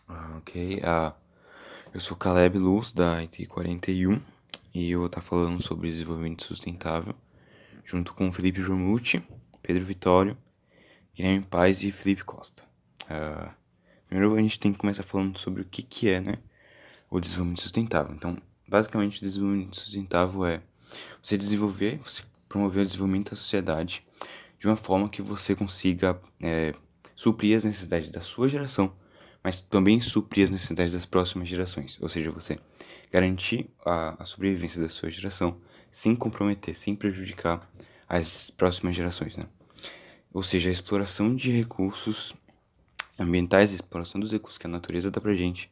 Ok. Eu sou Caleb Luz, da IT 41, e eu vou estar falando sobre desenvolvimento sustentável, junto com Felipe Jormucci, Pedro Vitório, Guilherme Paes e Felipe Costa. Primeiro a gente tem que começar falando sobre o que é, né, o desenvolvimento sustentável. Então, basicamente, o desenvolvimento sustentável é você promover o desenvolvimento da sociedade de uma forma que você consiga suprir as necessidades da sua geração, mas também suprir as necessidades das próximas gerações. Ou seja, você garantir a sobrevivência da sua geração sem comprometer, sem prejudicar as próximas gerações, né? Ou seja, a exploração de recursos ambientais, a exploração dos recursos que a natureza dá pra gente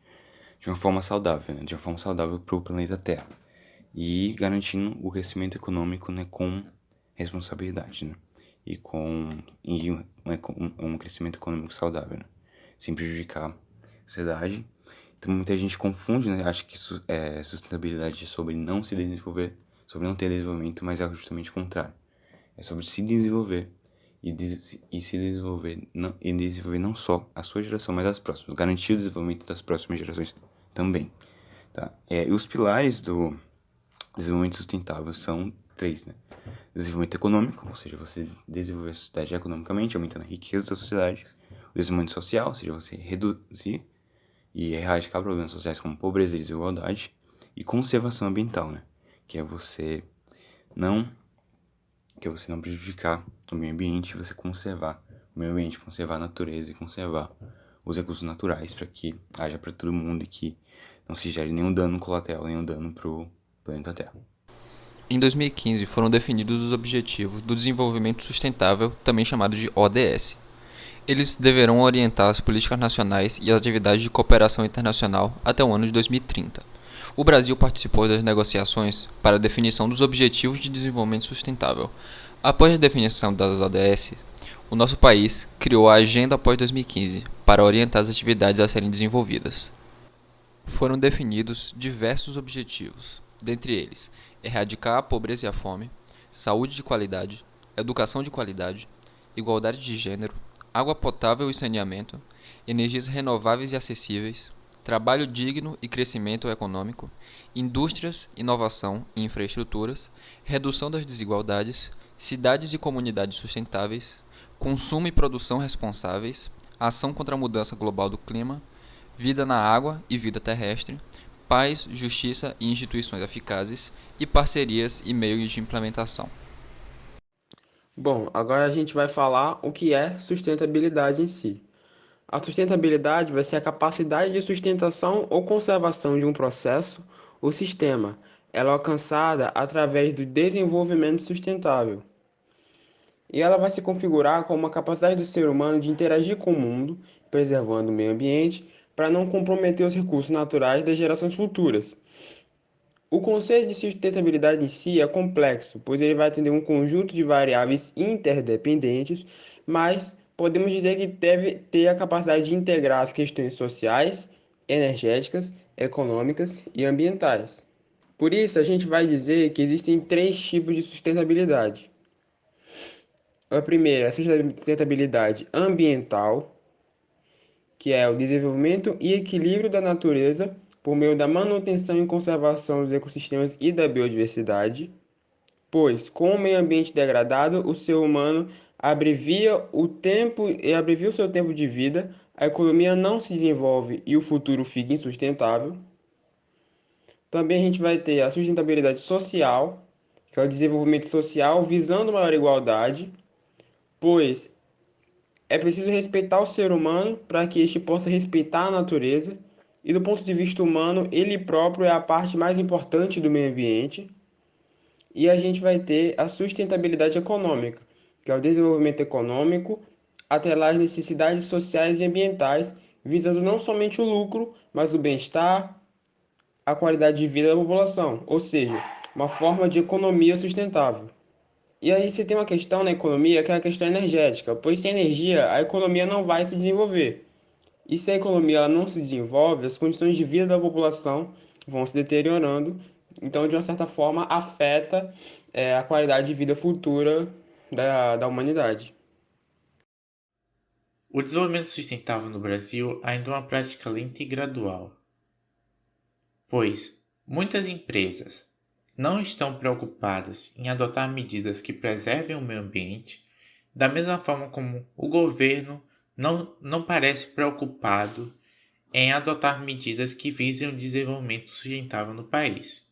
de uma forma saudável, né? De uma forma saudável para o planeta Terra. E garantindo o crescimento econômico, né, com responsabilidade, né? E com um crescimento econômico saudável, né? Sem prejudicar a sociedade. Então muita gente confunde, né? Acha que sustentabilidade é sobre não se desenvolver, sobre não ter desenvolvimento, mas é justamente o contrário. É sobre se desenvolver e se desenvolver e desenvolver não só a sua geração, mas as próximas. Garantir o desenvolvimento das próximas gerações também, tá? E os pilares do desenvolvimento sustentável são três, né? Desenvolvimento econômico, ou seja, você desenvolver a sociedade economicamente, aumentando a riqueza da sociedade. O desenvolvimento social, ou seja, você reduzir e erradicar problemas sociais como pobreza e desigualdade. E conservação ambiental, né? Que é você não, que é você não prejudicar o meio ambiente, você conservar o meio ambiente, conservar a natureza e conservar os recursos naturais para que haja para todo mundo e que não se gere nenhum dano colateral, nenhum dano para o planeta Terra. Em 2015, foram definidos os Objetivos do Desenvolvimento Sustentável, também chamados de ODS. Eles deverão orientar as políticas nacionais e as atividades de cooperação internacional até o ano de 2030. O Brasil participou das negociações para a definição dos Objetivos de Desenvolvimento Sustentável. Após a definição das ODS, o nosso país criou a Agenda após 2015 para orientar as atividades a serem desenvolvidas. Foram definidos diversos objetivos, dentre eles erradicar a pobreza e a fome, saúde de qualidade, educação de qualidade, igualdade de gênero, água potável e saneamento, energias renováveis e acessíveis, trabalho digno e crescimento econômico, indústrias, inovação e infraestruturas, redução das desigualdades, cidades e comunidades sustentáveis, consumo e produção responsáveis, ação contra a mudança global do clima, vida na água e vida terrestre, paz, justiça e instituições eficazes, e parcerias e meios de implementação. Bom, agora a gente vai falar o que é sustentabilidade em si. A sustentabilidade vai ser a capacidade de sustentação ou conservação de um processo ou sistema. Ela é alcançada através do desenvolvimento sustentável. E ela vai se configurar como uma capacidade do ser humano de interagir com o mundo, preservando o meio ambiente, para não comprometer os recursos naturais das gerações futuras. O conceito de sustentabilidade em si é complexo, pois ele vai atender um conjunto de variáveis interdependentes, mas podemos dizer que deve ter a capacidade de integrar as questões sociais, energéticas, econômicas e ambientais. Por isso, a gente vai dizer que existem três tipos de sustentabilidade. A primeira é a sustentabilidade ambiental, que é o desenvolvimento e equilíbrio da natureza por meio da manutenção e conservação dos ecossistemas e da biodiversidade, pois, com o meio ambiente degradado, o ser humano abrevia o tempo e abrevia o seu tempo de vida, a economia não se desenvolve e o futuro fica insustentável. Também a gente vai ter a sustentabilidade social, que é o desenvolvimento social visando maior igualdade, pois é preciso respeitar o ser humano para que este possa respeitar a natureza, e do ponto de vista humano, ele próprio é a parte mais importante do meio ambiente. E a gente vai ter a sustentabilidade econômica, que é o desenvolvimento econômico atrelar às necessidades sociais e ambientais, visando não somente o lucro, mas o bem-estar, a qualidade de vida da população, ou seja, uma forma de economia sustentável. E aí você tem uma questão na economia que é a questão energética, pois sem energia a economia não vai se desenvolver. E se a economia ela não se desenvolve, as condições de vida da população vão se deteriorando, então de uma certa forma afeta a qualidade de vida futura da humanidade. O desenvolvimento sustentável no Brasil ainda é uma prática lenta e gradual, pois muitas empresas não estão preocupadas em adotar medidas que preservem o meio ambiente, da mesma forma como o governo não parece preocupado em adotar medidas que visem o desenvolvimento sustentável no país.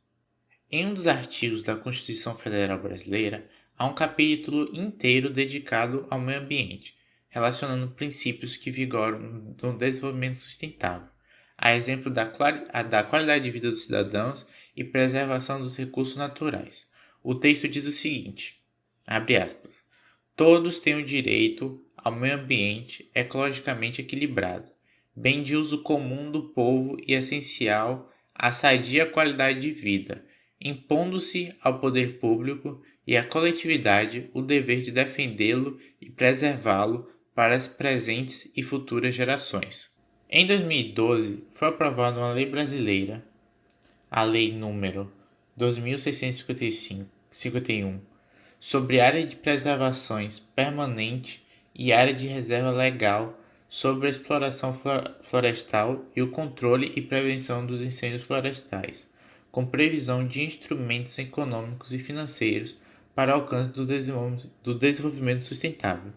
Em um dos artigos da Constituição Federal Brasileira, há um capítulo inteiro dedicado ao meio ambiente, relacionando princípios que vigoram no desenvolvimento sustentável, a exemplo da qualidade de vida dos cidadãos e preservação dos recursos naturais. O texto diz o seguinte, abre aspas, todos têm o direito ao meio ambiente ecologicamente equilibrado, bem de uso comum do povo e essencial à sadia qualidade de vida, impondo-se ao poder público e à coletividade o dever de defendê-lo e preservá-lo para as presentes e futuras gerações. Em 2012, foi aprovada uma lei brasileira, a Lei número 2651, sobre área de preservações permanente e área de reserva legal sobre a exploração florestal e o controle e prevenção dos incêndios florestais, com previsão de instrumentos econômicos e financeiros para o alcance do desenvolvimento sustentável.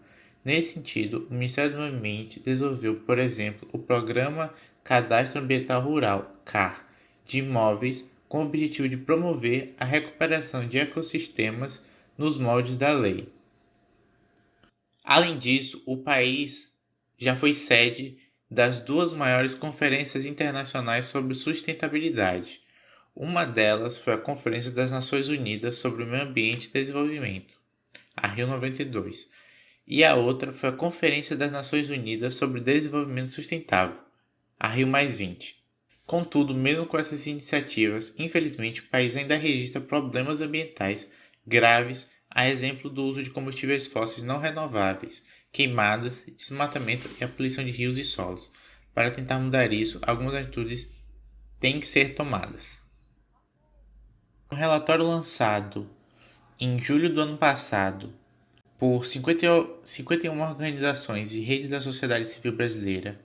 Nesse sentido, o Ministério do Meio Ambiente desenvolveu, por exemplo, o Programa Cadastro Ambiental Rural, CAR, de imóveis, com o objetivo de promover a recuperação de ecossistemas nos moldes da lei. Além disso, o país já foi sede das duas maiores conferências internacionais sobre sustentabilidade. Uma delas foi a Conferência das Nações Unidas sobre o Meio Ambiente e Desenvolvimento, a Rio 92, e a outra foi a Conferência das Nações Unidas sobre Desenvolvimento Sustentável, a Rio+20. Contudo, mesmo com essas iniciativas, infelizmente o país ainda registra problemas ambientais graves, a exemplo do uso de combustíveis fósseis não renováveis, queimadas, desmatamento e a poluição de rios e solos. Para tentar mudar isso, algumas atitudes têm que ser tomadas. Um relatório lançado em julho do ano passado por 51 organizações e redes da sociedade civil brasileira,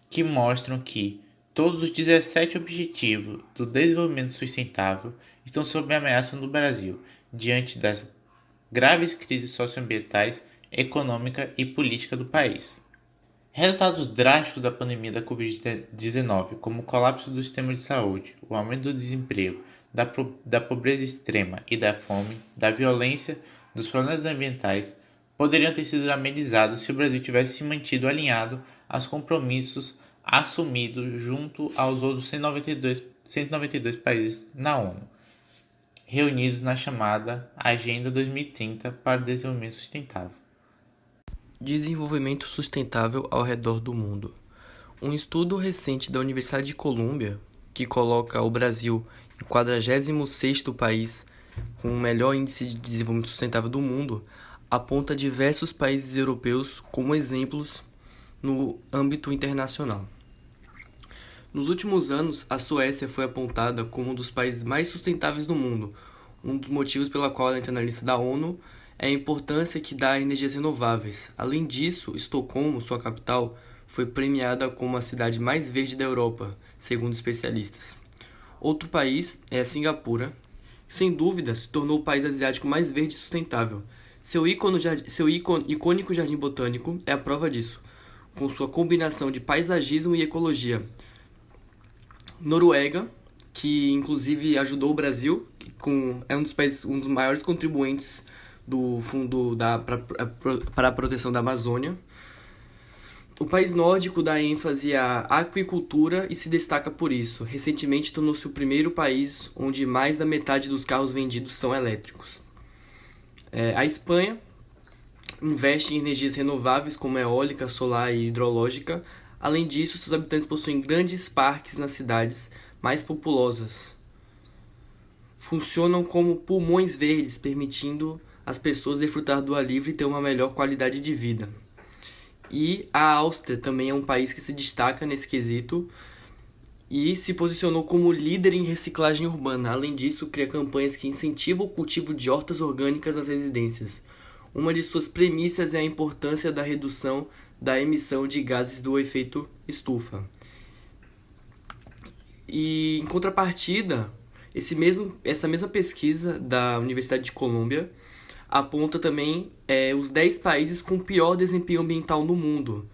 que mostram que todos os 17 objetivos do desenvolvimento sustentável estão sob ameaça no Brasil, diante das graves crises socioambientais, econômica e política do país. Resultados drásticos da pandemia da Covid-19, como o colapso do sistema de saúde, o aumento do desemprego, da pobreza extrema e da fome, da violência, dos problemas ambientais, poderiam ter sido amenizados se o Brasil tivesse se mantido alinhado aos compromissos assumidos junto aos outros 192 países na ONU, reunidos na chamada Agenda 2030 para o Desenvolvimento Sustentável. Desenvolvimento sustentável ao redor do mundo. Um estudo recente da Universidade de Colômbia, que coloca o Brasil em 46º país com o melhor índice de desenvolvimento sustentável do mundo, aponta diversos países europeus como exemplos no âmbito internacional. Nos últimos anos, a Suécia foi apontada como um dos países mais sustentáveis do mundo. Um dos motivos pela qual ela entra na lista da ONU é a importância que dá a energias renováveis. Além disso, Estocolmo, sua capital, foi premiada como a cidade mais verde da Europa, segundo especialistas. Outro país é a Singapura, que sem dúvida se tornou o país asiático mais verde e sustentável. Seu icônico jardim botânico é a prova disso, com sua combinação de paisagismo e ecologia. Noruega, que inclusive ajudou o Brasil, é um dos maiores contribuintes do Fundo para a Proteção da Amazônia. O país nórdico dá ênfase à aquicultura e se destaca por isso. Recentemente tornou-se o primeiro país onde mais da metade dos carros vendidos são elétricos. A Espanha investe em energias renováveis como eólica, solar e hidrológica. Além disso, seus habitantes possuem grandes parques nas cidades mais populosas. Funcionam como pulmões verdes, permitindo as pessoas desfrutar do ar livre e ter uma melhor qualidade de vida. E a Áustria também é um país que se destaca nesse quesito e se posicionou como líder em reciclagem urbana. Além disso, cria campanhas que incentivam o cultivo de hortas orgânicas nas residências, uma de suas premissas é a importância da redução da emissão de gases do efeito estufa. E, em contrapartida, essa mesma pesquisa da Universidade de Colômbia aponta também os 10 países com pior desempenho ambiental no mundo,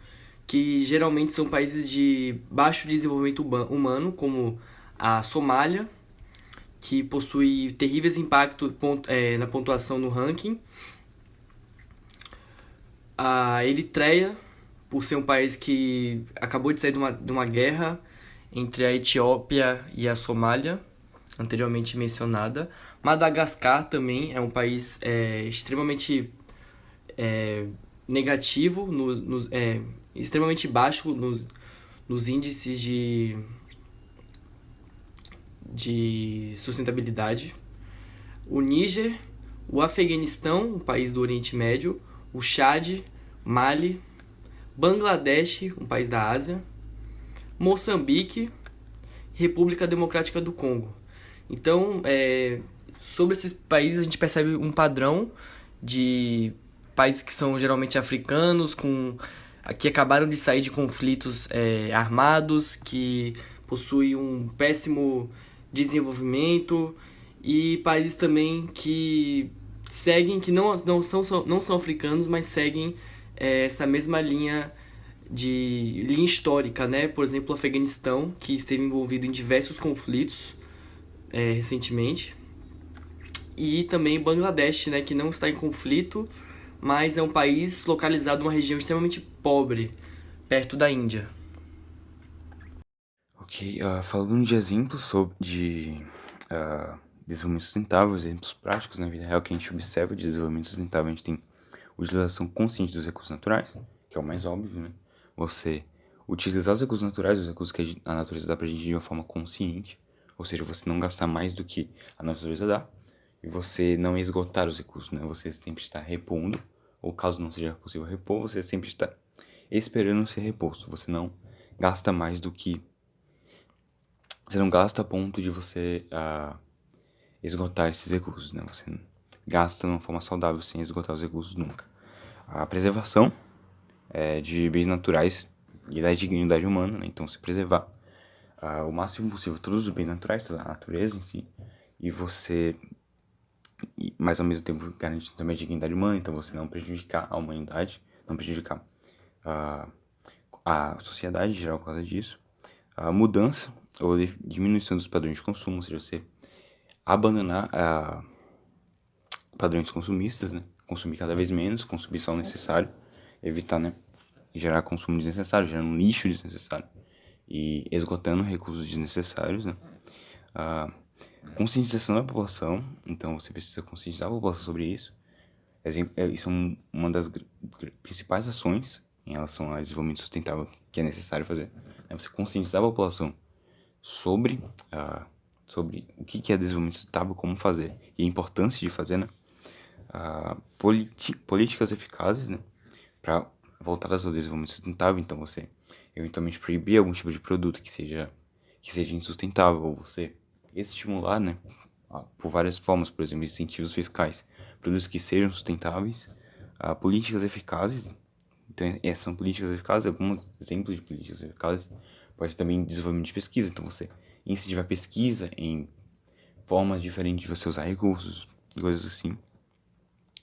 que geralmente são países de baixo desenvolvimento humano, como a Somália, que possui terríveis impactos na pontuação no ranking, a Eritreia, por ser um país que acabou de sair de uma guerra entre a Etiópia e a Somália, anteriormente mencionada. Madagascar também é um país extremamente negativo, extremamente baixo nos índices de sustentabilidade. O Níger, o Afeganistão, um país do Oriente Médio, o Chad, Mali, Bangladesh, um país da Ásia, Moçambique, República Democrática do Congo. Então, sobre esses países a gente percebe um padrão de países que são geralmente africanos, que acabaram de sair de conflitos armados, que possuem um péssimo desenvolvimento, e países também que seguem, que não são africanos, mas seguem essa mesma linha histórica, né? Por exemplo, o Afeganistão, que esteve envolvido em diversos conflitos recentemente, e também Bangladesh, né? Que não está em conflito, mas é um país localizado em uma região extremamente pobre, perto da Índia. Ok, falando de exemplos de desenvolvimento sustentável, exemplos práticos na vida real que a gente observa de desenvolvimento sustentável, a gente tem utilização consciente dos recursos naturais, que é o mais óbvio, né? Você utilizar os recursos naturais, os recursos que a natureza dá pra gente de uma forma consciente, ou seja, você não gastar mais do que a natureza dá, e você não esgotar os recursos, né? Você sempre está repondo, ou caso não seja possível repor, você sempre está esperando ser reposto. Você não gasta mais do que... Você não gasta a ponto de você esgotar esses recursos, né? Você gasta de uma forma saudável sem esgotar os recursos nunca. A preservação de bens naturais e da dignidade humana, né? Então, você preservar o máximo possível todos os bens naturais, toda a natureza em si, mas ao mesmo tempo garantindo também a dignidade humana, então você não prejudicar a humanidade, não prejudicar a sociedade em geral por causa disso. A mudança ou diminuição dos padrões de consumo, ou seja, você abandonar padrões consumistas, né? Consumir cada vez menos, consumir só o necessário, evitar, né, gerar consumo desnecessário, gerando lixo desnecessário e esgotando recursos desnecessários, né? Conscientização da população, então você precisa conscientizar a população sobre isso. Isso é uma das principais ações em relação ao desenvolvimento sustentável que é necessário fazer. Você conscientizar a população sobre o que é desenvolvimento sustentável, como fazer e a importância de fazer, né? Políticas eficazes, né, para voltadas ao desenvolvimento sustentável. Então você eventualmente proibir algum tipo de produto que seja insustentável, ou você estimular, né, por várias formas, por exemplo, incentivos fiscais, produtos que sejam sustentáveis, políticas eficazes. Então, essas são políticas eficazes. Alguns exemplos de políticas eficazes pode ser também desenvolvimento de pesquisa. Então, você incentivar pesquisa em formas diferentes de você usar recursos, coisas assim.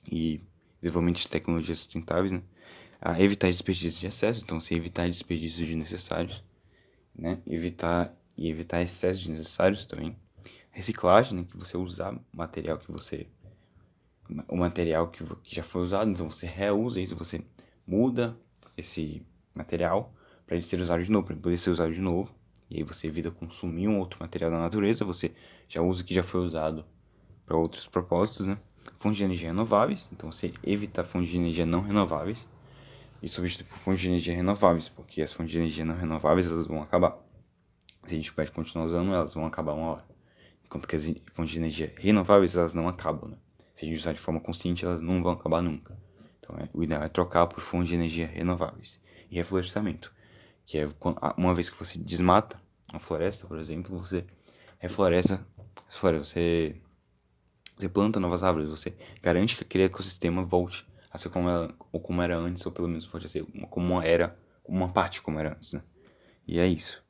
E desenvolvimento de tecnologias sustentáveis, né? Evitar desperdício de excesso. Então, você evitar desperdícios desnecessários, né? Evitar excessos desnecessários também. Reciclagem, né? Que você usar o material que já foi usado, então você reusa isso, você muda esse material para ele ser usado de novo, para ele poder ser usado de novo, e aí você evita consumir um outro material da natureza, você já usa o que já foi usado para outros propósitos, né? Fontes de energia renováveis, então você evita fontes de energia não renováveis e substituir por fontes de energia renováveis, porque as fontes de energia não renováveis elas vão acabar. Se a gente pode continuar usando, elas vão acabar uma hora. Enquanto que as fontes de energia renováveis, elas não acabam, né? Se a gente usar de forma consciente, elas não vão acabar nunca. Então, o ideal é trocar por fontes de energia renováveis. E reflorestamento, que é uma vez que você desmata uma floresta, por exemplo, você refloresta, você planta novas árvores, você garante que aquele ecossistema volte a ser como ela, ou como era antes, ou pelo menos pode ser como era, uma parte como era antes, né? E é isso.